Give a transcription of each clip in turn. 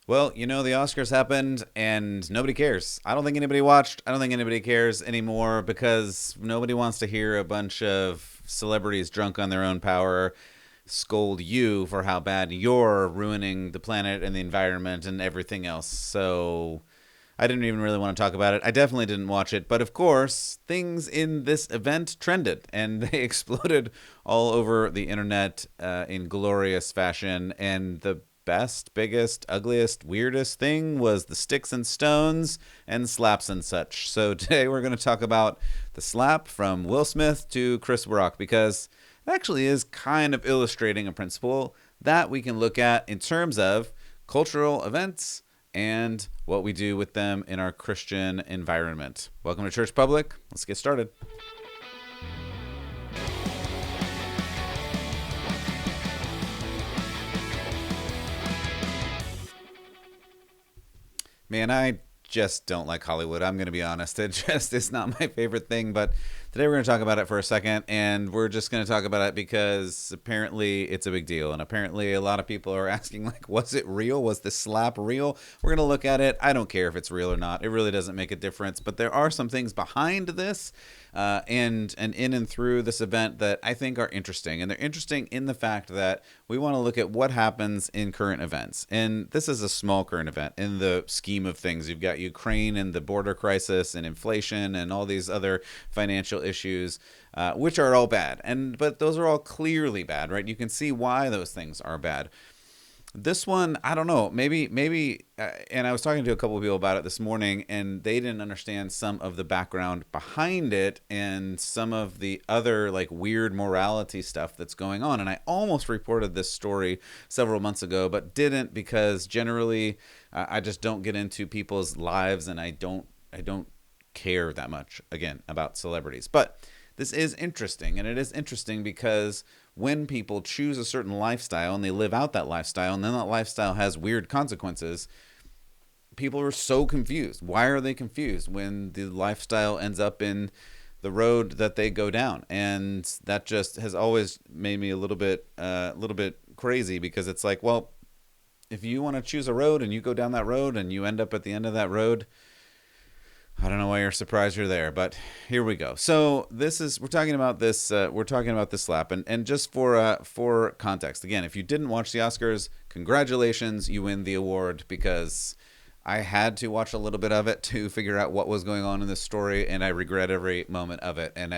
Well, the Oscars happened and nobody cares. I don't think anybody watched. I don't think anybody cares anymore because nobody wants to hear a bunch of celebrities drunk on their own power scold you for how bad you're ruining the planet and the environment and everything else. So I didn't even really want to talk about it. I definitely didn't watch it. But of course, things in this event trended and they exploded all over the internet in glorious fashion. And the best, biggest, ugliest, weirdest thing was the sticks and stones and slaps and such. So today we're going to talk about the slap from Will Smith to Chris Rock because it actually is kind of illustrating a principle that we can look at in terms of cultural events and what we do with them in our Christian environment. Welcome to Church Public. Let's get started. Man, I just don't like Hollywood. I'm going to be honest. It just is not my favorite thing. But today we're going to talk about it for a second. And we're just going to talk about it because apparently it's a big deal. And apparently a lot of people are asking, like, was it real? Was the slap real? We're going to look at it. I don't care if it's real or not. It really doesn't make a difference. But there are some things behind this and in and through this event that I think are interesting. And they're interesting in the fact that we want to look at what happens in current events. And this is a small current event in the scheme of things. You've got Ukraine and the border crisis and inflation and all these other financial issues, which are all bad. But those are all clearly bad, right? You can see why those things are bad. This one, I don't know, maybe, and I was talking to a couple of people about it this morning, and they didn't understand some of the background behind it and some of the other like weird morality stuff that's going on. And I almost reported this story several months ago, but didn't because generally I just don't get into people's lives, and I don't care that much again about celebrities. But this is interesting, and it is interesting because when people choose a certain lifestyle and they live out that lifestyle, and then that lifestyle has weird consequences, people are so confused. Why are they confused when the lifestyle ends up in the road that they go down? And that just has always made me a little bit crazy because it's like, well, if you want to choose a road and you go down that road and you end up at the end of that road, I don't know why you're surprised you're there, but here we go. So we're talking about this slap, and just for context, again, if you didn't watch the Oscars, congratulations, you win the award, because I had to watch a little bit of it to figure out what was going on in this story, and I regret every moment of it. And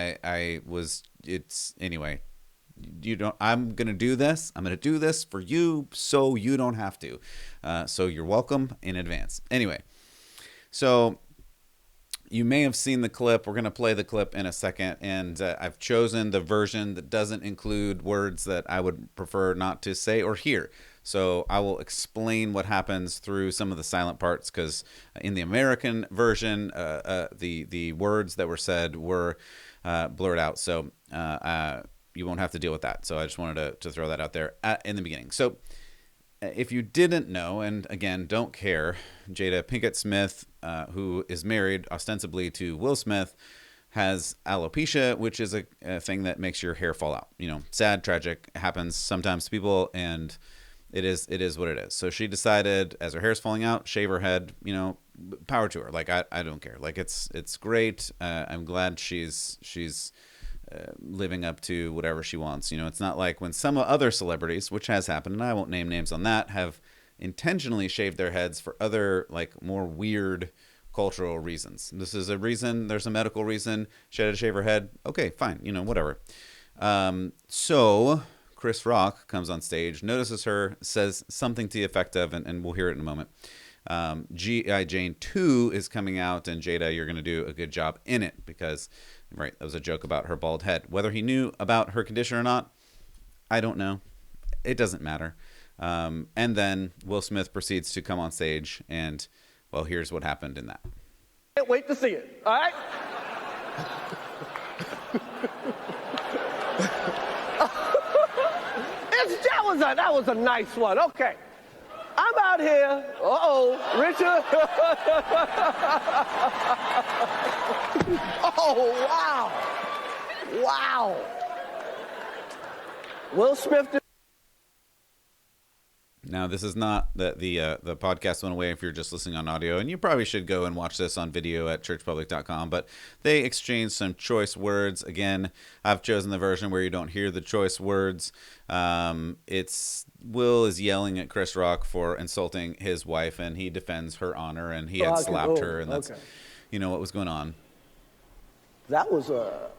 anyway. I'm gonna do this. I'm gonna do this for you, so you don't have to. So you're welcome in advance. Anyway, so. You may have seen the clip. We're going to play the clip in a second, and I've chosen the version that doesn't include words that I would prefer not to say or hear. So I will explain what happens through some of the silent parts, because in the American version, the words that were said were blurred out. So you won't have to deal with that. So I just wanted to throw that out there in the beginning. So if you didn't know, and again, don't care, Jada Pinkett Smith, who is married ostensibly to Will Smith, has alopecia, which is a thing that makes your hair fall out. Sad, tragic, it happens sometimes to people, and it is what it is. So she decided, as her hair's falling out, shave her head. Power to her. Like I don't care. Like it's great. I'm glad she's living up to whatever she wants. It's not like when some other celebrities, which has happened, and I won't name names on that, have intentionally shaved their heads for other, like, more weird cultural reasons. This is a reason. There's a medical reason. She had to shave her head. Okay, fine. Whatever. So Chris Rock comes on stage, notices her, says something to the effect of, and we'll hear it in a moment. G.I. Jane 2 is coming out, and Jada, you're going to do a good job in it because, right, that was a joke about her bald head. Whether he knew about her condition or not, I don't know. It doesn't matter. And then Will Smith proceeds to come on stage, and, well, here's what happened in that. Can't wait to see it, all right? That was a nice one, okay. I'm out here. Richard. Oh, wow. Wow. Will Smith. Now, this is not that the podcast went away if you're just listening on audio, and you probably should go and watch this on video at churchpublic.com, but they exchanged some choice words. Again, I've chosen the version where you don't hear the choice words. It's Will is yelling at Chris Rock for insulting his wife, and he defends her honor, and he had slapped her, and that's, what was going on. That was a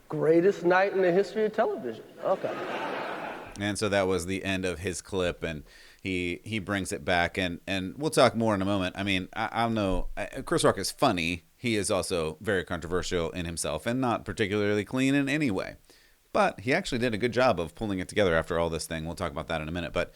greatest night in the history of television. Okay. And so that was the end of his clip, and he brings it back, and we'll talk more in a moment. I mean, I don't know. Chris Rock is funny. He is also very controversial in himself and not particularly clean in any way. But he actually did a good job of pulling it together after all this thing. We'll talk about that in a minute. But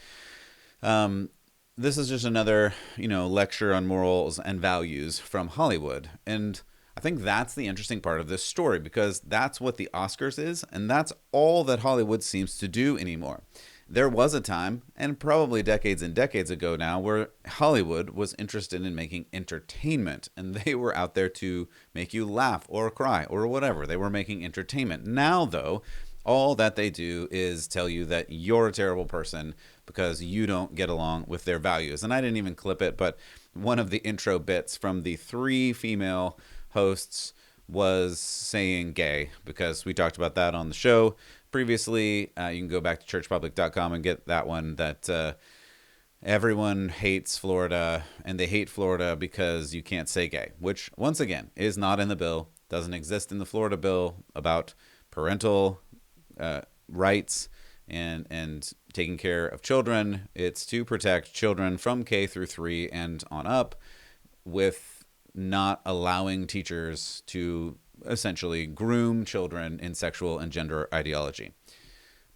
this is just another, lecture on morals and values from Hollywood. And I think that's the interesting part of this story, because that's what the Oscars is, and that's all that Hollywood seems to do anymore. There was a time, and probably decades and decades ago now, where Hollywood was interested in making entertainment, and they were out there to make you laugh or cry or whatever. They were making entertainment. Now, though, all that they do is tell you that you're a terrible person because you don't get along with their values. And I didn't even clip it, but one of the intro bits from the 3 female hosts was saying gay, because we talked about that on the show previously. You can go back to churchpublic.com and get that one, that everyone hates Florida, and they hate Florida because you can't say gay, which once again is not in the bill, doesn't exist in the Florida bill about parental rights and taking care of children. It's to protect children from K through 3 and on up, with not allowing teachers to essentially groom children in sexual and gender ideology.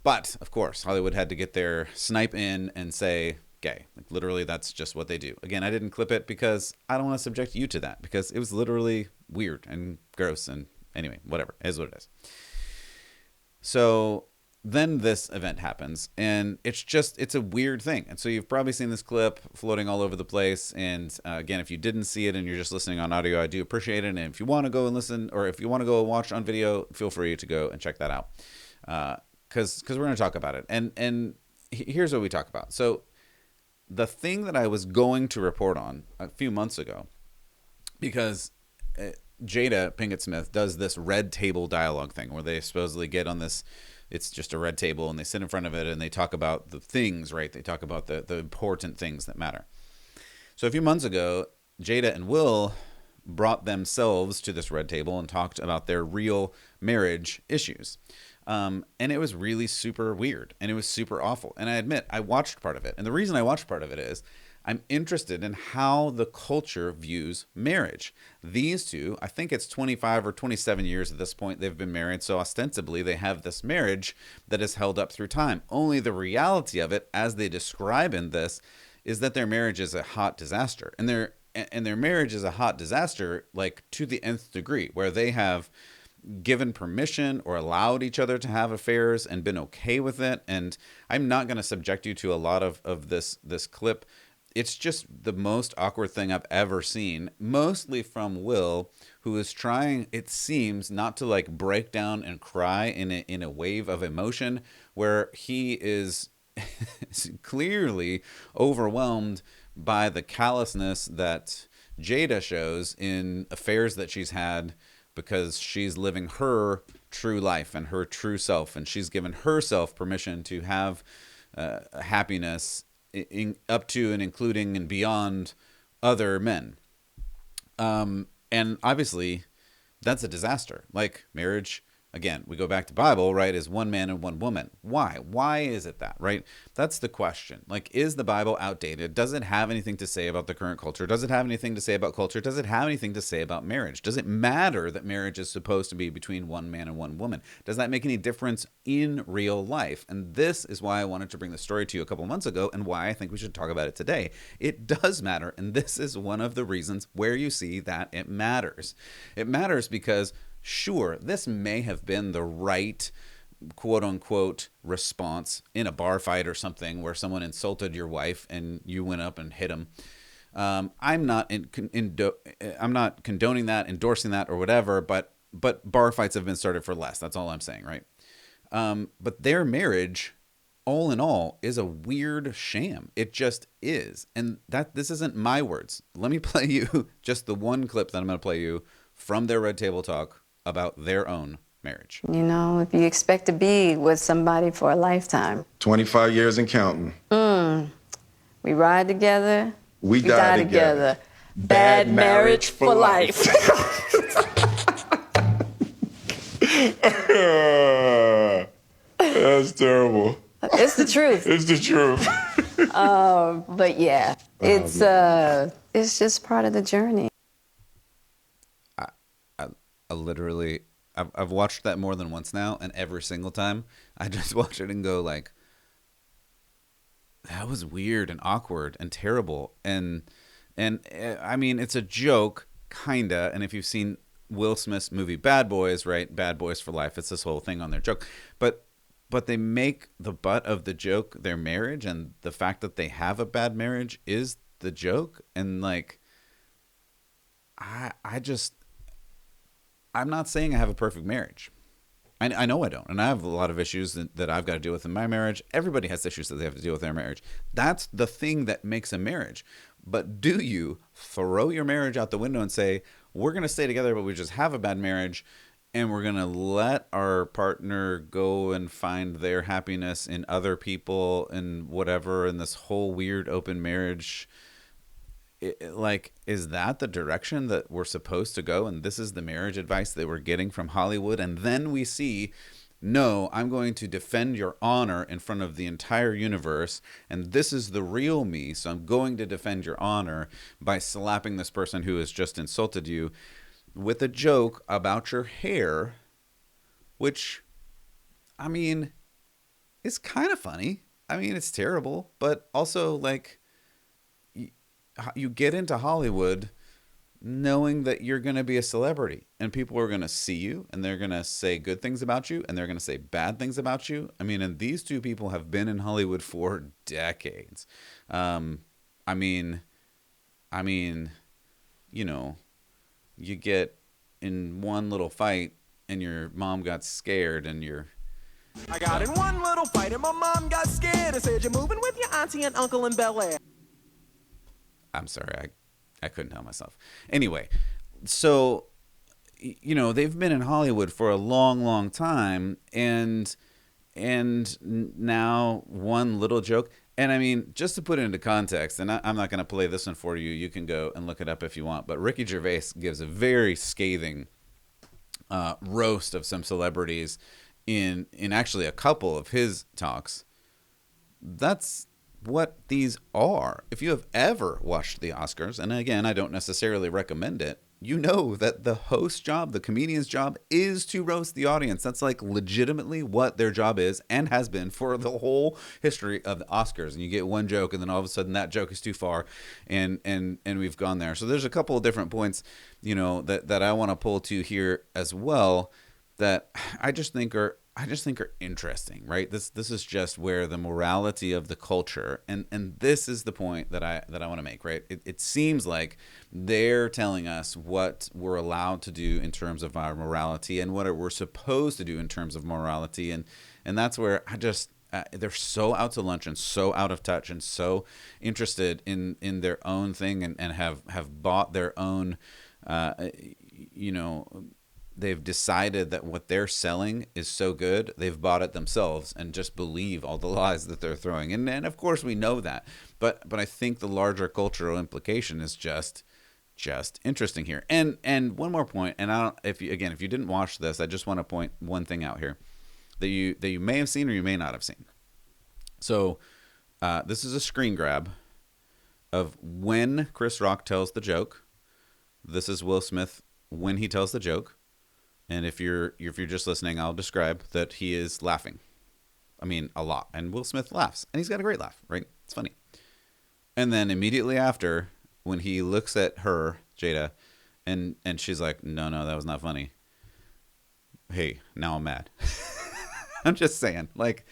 But, of course, Hollywood had to get their snipe in and say gay. Like, literally, that's just what they do. Again, I didn't clip it because I don't want to subject you to that, because it was literally weird and gross. And anyway, whatever. It is what it is. So then this event happens, and it's a weird thing. And so you've probably seen this clip floating all over the place. And again, if you didn't see it and you're just listening on audio, I do appreciate it. And if you want to go and listen, or if you want to go and watch on video, feel free to go and check that out. Because we're going to talk about it. And here's what we talk about. So the thing that I was going to report on a few months ago, because Jada Pinkett Smith does this red table dialogue thing where they supposedly get on this, it's just a red table, and they sit in front of it and they talk about the things, right? They talk about the important things that matter. So a few months ago, Jada and Will brought themselves to this red table and talked about their real marriage issues. And it was really super weird, and it was super awful. And I admit, I watched part of it. And the reason I watched part of it is I'm interested in how the culture views marriage. These two, I think it's 25 or 27 years at this point they've been married, so ostensibly they have this marriage that is held up through time. Only the reality of it, as they describe in this, is that their marriage is a hot disaster. And their marriage is a hot disaster, like, to the nth degree, where they have given permission or allowed each other to have affairs and been okay with it. And I'm not going to subject you to a lot of this clip. It's just the most awkward thing I've ever seen, mostly from Will, who is trying, it seems, not to like break down and cry in a wave of emotion, where he is clearly overwhelmed by the callousness that Jada shows in affairs that she's had, because she's living her true life and her true self, and she's given herself permission to have happiness up to and including and beyond other men. And obviously that's a disaster. Like, marriage, again, we go back to Bible, right, is one man and one woman. Why is it that, right? That's the question. Like, is the Bible outdated? Does it have anything to say about the current culture? Does it have anything to say about culture? Does it have anything to say about marriage? Does it matter that marriage is supposed to be between one man and one woman? Does that make any difference in real life? And this is why I wanted to bring the story to you a couple months ago, and why I think we should talk about it today. It does matter, and this is one of the reasons where you see that it matters. It matters because, sure, this may have been the right quote unquote response in a bar fight or something where someone insulted your wife and you went up and hit him. I'm not condoning that, endorsing that, or whatever, but bar fights have been started for less. That's all I'm saying, right? But their marriage all in all, is a weird sham. It just is. And this isn't my words. Let me play you just the one clip that I'm going to play you from their Red Table Talk about their own marriage. You know, if you expect to be with somebody for a lifetime. 25 years and counting. We ride together. We die together. Bad marriage for life. That's terrible. It's the truth. It's the truth. But yeah, it's just part of the journey. I literally, I've watched that more than once now, and every single time I just watch it and go like, that was weird and awkward and terrible. And I mean, it's a joke, kinda. And if you've seen Will Smith's movie Bad Boys, right? Bad Boys for Life. It's this whole thing on their joke. But they make the butt of the joke their marriage, and the fact that they have a bad marriage is the joke. And like, I'm not saying I have a perfect marriage. I know I don't. And I have a lot of issues that I've got to deal with in my marriage. Everybody has issues that they have to deal with in their marriage. That's the thing that makes a marriage. But do you throw your marriage out the window and say, we're going to stay together, but we just have a bad marriage, and we're going to let our partner go and find their happiness in other people and whatever, in this whole weird open marriage? Is that the direction that we're supposed to go? And this is the marriage advice that we're getting from Hollywood. And then we see, no, I'm going to defend your honor in front of the entire universe. And this is the real me. So I'm going to defend your honor by slapping this person who has just insulted you with a joke about your hair, which, I mean, is kind of funny. I mean, it's terrible, but also like, you get into Hollywood knowing that you're going to be a celebrity, and people are going to see you, and they're going to say good things about you, and they're going to say bad things about you. I mean, and these two people have been in Hollywood for decades. I mean, you know, you get in one little fight and your mom got scared, and I got in one little fight and my mom got scared and said, you're moving with your auntie and uncle in Bel Air. I'm sorry, I couldn't help myself. Anyway, so, you know, they've been in Hollywood for a long, long time, and now one little joke. And I mean, just to put it into context, and I'm not going to play this one for you. You can go and look it up if you want. But Ricky Gervais gives a very scathing roast of some celebrities in actually a couple of his talks. That's what these are. If you have ever watched the Oscars, and again, I don't necessarily recommend it, you know that the host's job, the comedian's job, is to roast the audience. That's like legitimately what their job is and has been for the whole history of the Oscars. And you get one joke, and then all of a sudden that joke is too far, and we've gone there. So there's a couple of different points, you know, that I want to pull to here as well, that I just think are interesting, right? This is just where the morality of the culture, and this is the point that I want to make, right? It seems like they're telling us what we're allowed to do in terms of our morality and what we're supposed to do in terms of morality, and that's where I just they're so out to lunch and so out of touch and so interested in their own thing, and have bought their own, you know. They've decided that what they're selling is so good, they've bought it themselves and just believe all the lies that they're throwing. And of course we know that, but I think the larger cultural implication is just interesting here. And one more point, and if you didn't watch this, I just want to point one thing out here that you may have seen or you may not have seen. So this is a screen grab of when Chris Rock tells the joke. This is Will Smith when he tells the joke. And if you're just listening, I'll describe that he is laughing. I mean, a lot. And Will Smith laughs. And he's got a great laugh, right? It's funny. And then immediately after, when he looks at her, Jada, and she's like, no, that was not funny. Hey, now I'm mad. I'm just saying. Like,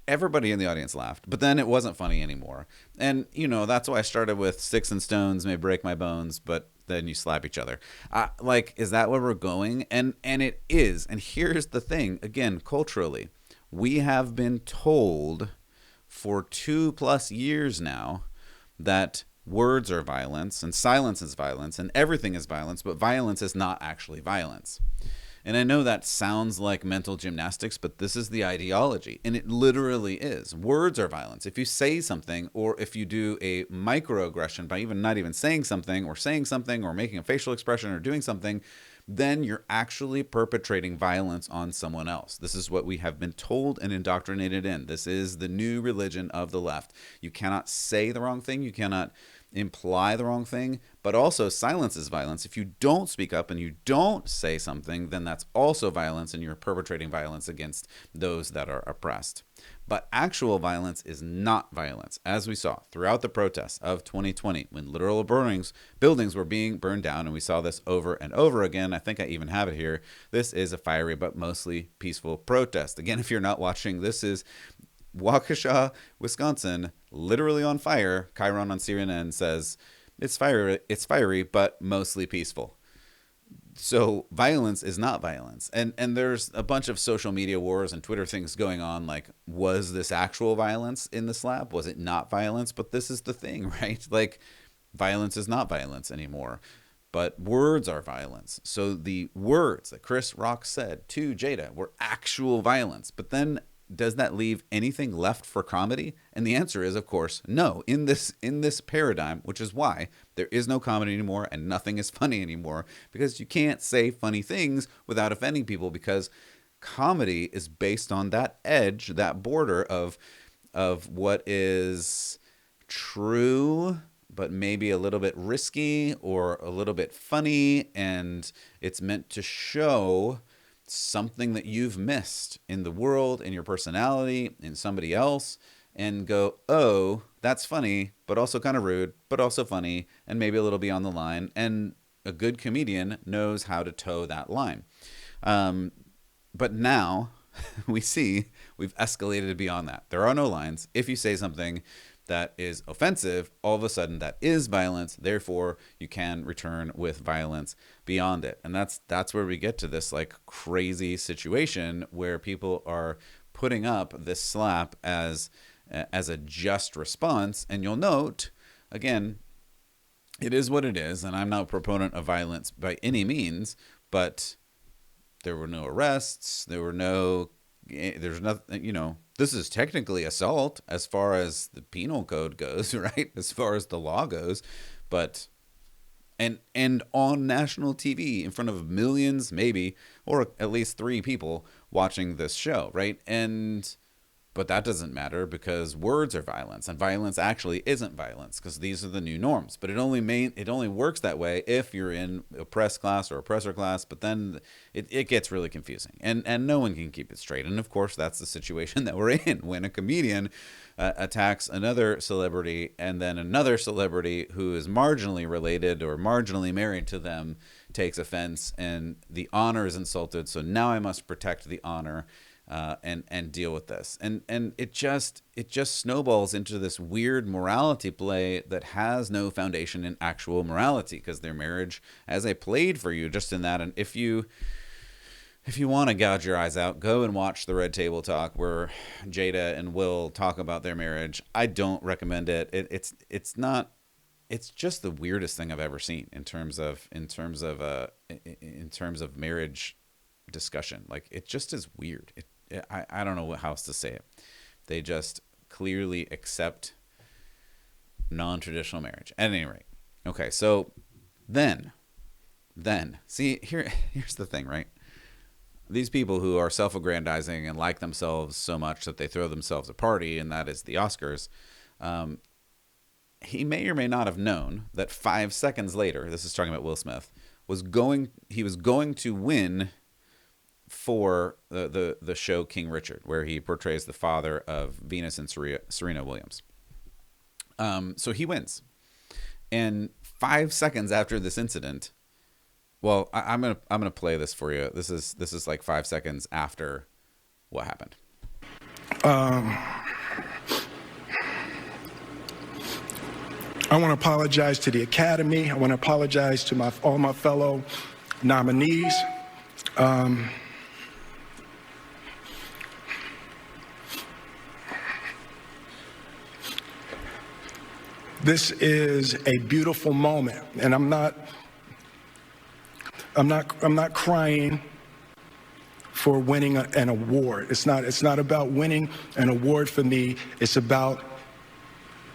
everybody in the audience laughed. But then it wasn't funny anymore. And, you know, that's why I started with sticks and stones may break my bones, but then you slap each other. Like, is that where we're going? And it is. And here's the thing, again, culturally, We have been told for 2+ years now that words are violence and silence is violence and everything is violence, but violence is not actually violence. And I know that sounds like mental gymnastics, but this is the ideology, and it literally is. Words are violence. If you say something, or if you do a microaggression by even not even saying something or making a facial expression or doing something, then you're actually perpetrating violence on someone else. This is what we have been told and indoctrinated in. This is the new religion of the left. You cannot say the wrong thing. You cannot imply the wrong thing, but also silence is violence. If you don't speak up and you don't say something, then that's also violence, and you're perpetrating violence against those that are oppressed. But actual violence is not violence, as we saw throughout the protests of 2020, when literal buildings were being burned down, and we saw this over and over again. I think I even have it here. This is a fiery but mostly peaceful protest. Again, if you're not watching, this is Waukesha, Wisconsin, literally on fire. Chiron on CNN says it's fiery, but mostly peaceful. So violence is not violence. And there's a bunch of social media wars and Twitter things going on, like, was this actual violence in the slap? Was it not violence? But this is the thing, right? Like, violence is not violence anymore, but words are violence. So the words that Chris Rock said to Jada were actual violence. But then, does that leave anything left for comedy? And the answer is, of course, no. In this paradigm, which is why there is no comedy anymore and nothing is funny anymore, because you can't say funny things without offending people, because comedy is based on that edge, that border of what is true but maybe a little bit risky or a little bit funny, and it's meant to show something that you've missed in the world, in your personality, in somebody else, and go, oh, that's funny, but also kind of rude, but also funny, and maybe a little beyond the line. And a good comedian knows how to toe that line. But now we see we've escalated beyond that. There are no lines. If you say something that is offensive, all of a sudden that is violence. Therefore, you can return with violence beyond it. And that's where we get to this like crazy situation where people are putting up this slap as a just response. And you'll note, again, it is what it is. And I'm not a proponent of violence by any means, but there were no arrests. There's nothing, this is technically assault as far as the penal code goes, right? As far as the law goes, but, and on national TV in front of millions, maybe, or at least 3 people watching this show, right? But that doesn't matter, because words are violence, and violence actually isn't violence, because these are the new norms. But it only works that way if you're in oppressed class or oppressor class. But then it gets really confusing, and no one can keep it straight. And of course, that's the situation that we're in when a comedian attacks another celebrity, and then another celebrity who is marginally related or marginally married to them takes offense, and the honor is insulted. So now I must protect the honor. And deal with this, and it just snowballs into this weird morality play that has no foundation in actual morality, because their marriage, as I played for you just in that, and if you want to gouge your eyes out, go and watch the Red Table Talk where Jada and Will talk about their marriage. I don't recommend it. It's not. It's just the weirdest thing I've ever seen in terms of marriage discussion. Like, it just is weird. I don't know how else to say it. They just clearly accept non-traditional marriage. At any rate, okay. So then, see, here's the thing, right? These people who are self-aggrandizing and like themselves so much that they throw themselves a party, and that is the Oscars. He may or may not have known that 5 seconds later, this is talking about Will Smith, he was going to win for the show King Richard, where he portrays the father of Venus and Serena Williams. So he wins, and 5 seconds after this incident, well, I'm gonna play this for you. This is like 5 seconds after what happened. I want to apologize to the Academy. I want to apologize to all my fellow nominees. This is a beautiful moment, and I'm not crying for winning an award. It's not about winning an award for me. It's about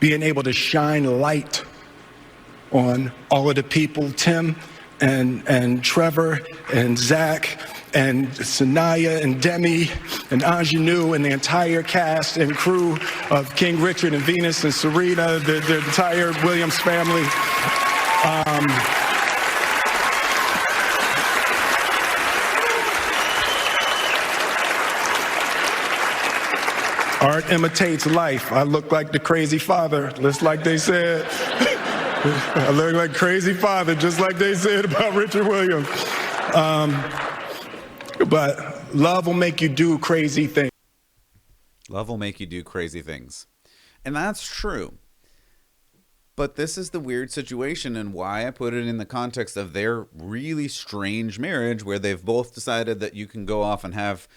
being able to shine light on all of the people, Tim and Trevor and Zach and Sanaya and Demi and Ingenue and the entire cast and crew of King Richard and Venus and Serena, the entire Williams family. Art imitates life. I look like the crazy father, just like they said. I look like crazy father, just like they said about Richard Williams. But love will make you do crazy things. Love will make you do crazy things. And that's true. But this is the weird situation, and why I put it in the context of their really strange marriage, where they've both decided that you can go off and have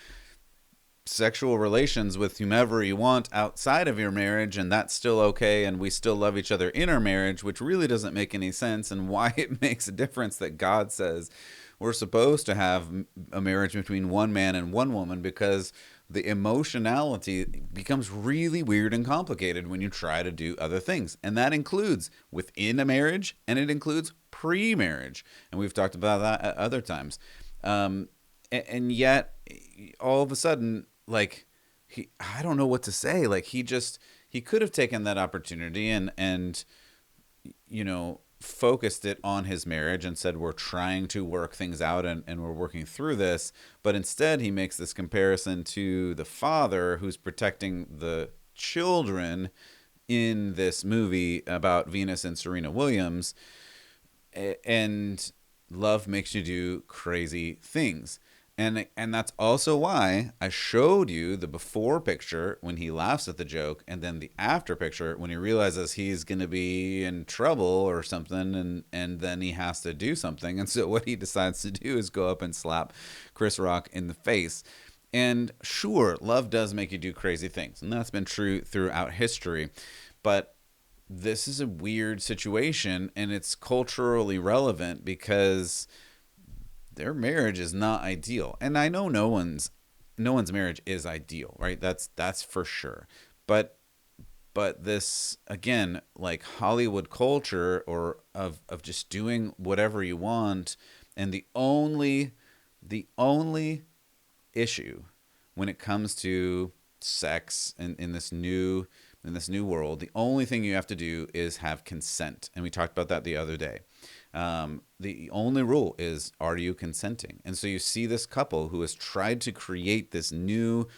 sexual relations with whomever you want outside of your marriage, and that's still okay, and we still love each other in our marriage, which really doesn't make any sense, and why it makes a difference that God says we're supposed to have a marriage between one man and one woman, because the emotionality becomes really weird and complicated when you try to do other things. And that includes within a marriage, and it includes pre-marriage. And we've talked about that at other times. And yet, all of a sudden, like, I don't know what to say. Like, he could have taken that opportunity and you know, focused it on his marriage and said, we're trying to work things out and we're working through this. But instead, he makes this comparison to the father who's protecting the children in this movie about Venus and Serena Williams. And love makes you do crazy things. And that's also why I showed you the before picture when he laughs at the joke, and then the after picture when he realizes he's going to be in trouble or something, and then he has to do something. And so what he decides to do is go up and slap Chris Rock in the face. And sure, love does make you do crazy things, and that's been true throughout history. But this is a weird situation, and it's culturally relevant because their marriage is not ideal. And I know no one's marriage is ideal, right? That's for sure. But this, again, like Hollywood culture or of just doing whatever you want, and the only issue when it comes to sex in this new world, the only thing you have to do is have consent. And we talked about that the other day. The only rule is, are you consenting? And so you see this couple who has tried to create this new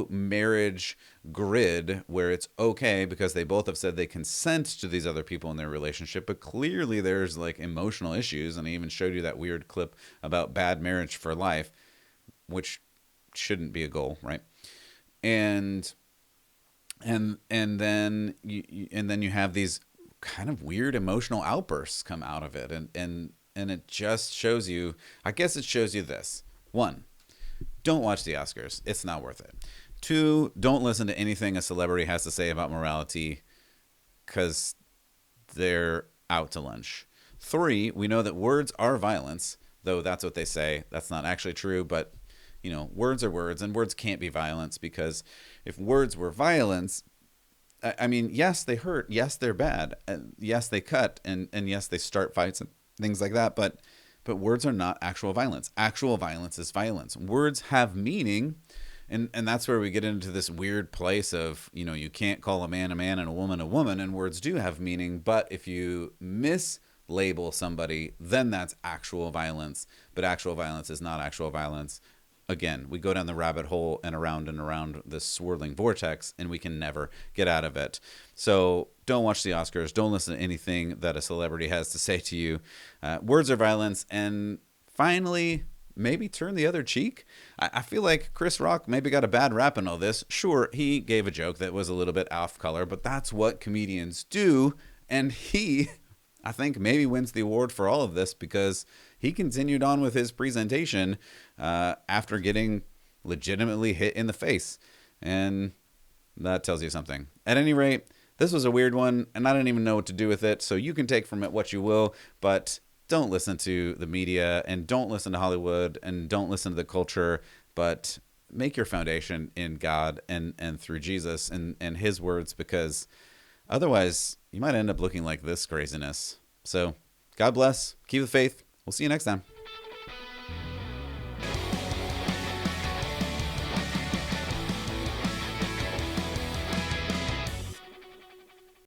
marriage grid where it's okay because they both have said they consent to these other people in their relationship, but clearly there's like emotional issues. And I even showed you that weird clip about bad marriage for life, which shouldn't be a goal, right? And then you have these kind of weird emotional outbursts come out of it, and it just shows you, I guess it shows you this: 1, don't watch the Oscars, it's not worth it. 2, don't listen to anything a celebrity has to say about morality, because they're out to lunch. 3, we know that words are violence, though that's what they say. That's not actually true, but you know, words are words, and words can't be violence, because if words were violence, I mean, yes, they hurt. Yes, they're bad. And yes, they cut. And yes, they start fights and things like that. But words are not actual violence. Actual violence is violence. Words have meaning. And that's where we get into this weird place of, you know, you can't call a man and a woman, and words do have meaning. But if you mislabel somebody, then that's actual violence. But actual violence is not actual violence. Again, we go down the rabbit hole and around this swirling vortex, and we can never get out of it. So don't watch the Oscars. Don't listen to anything that a celebrity has to say to you. Words are violence. And finally, maybe turn the other cheek. I feel like Chris Rock maybe got a bad rap in all this. Sure, he gave a joke that was a little bit off color, but that's what comedians do. And he, I think, maybe wins the award for all of this, because he continued on with his presentation after getting legitimately hit in the face. And that tells you something. At any rate, This was a weird one, and I didn't even know what to do with it, so you can take from it what you will, but don't listen to the media, and don't listen to Hollywood, and don't listen to the culture, but make your foundation in God and through Jesus and his words, because otherwise you might end up looking like this craziness. So God bless. Keep the faith. We'll see you next time.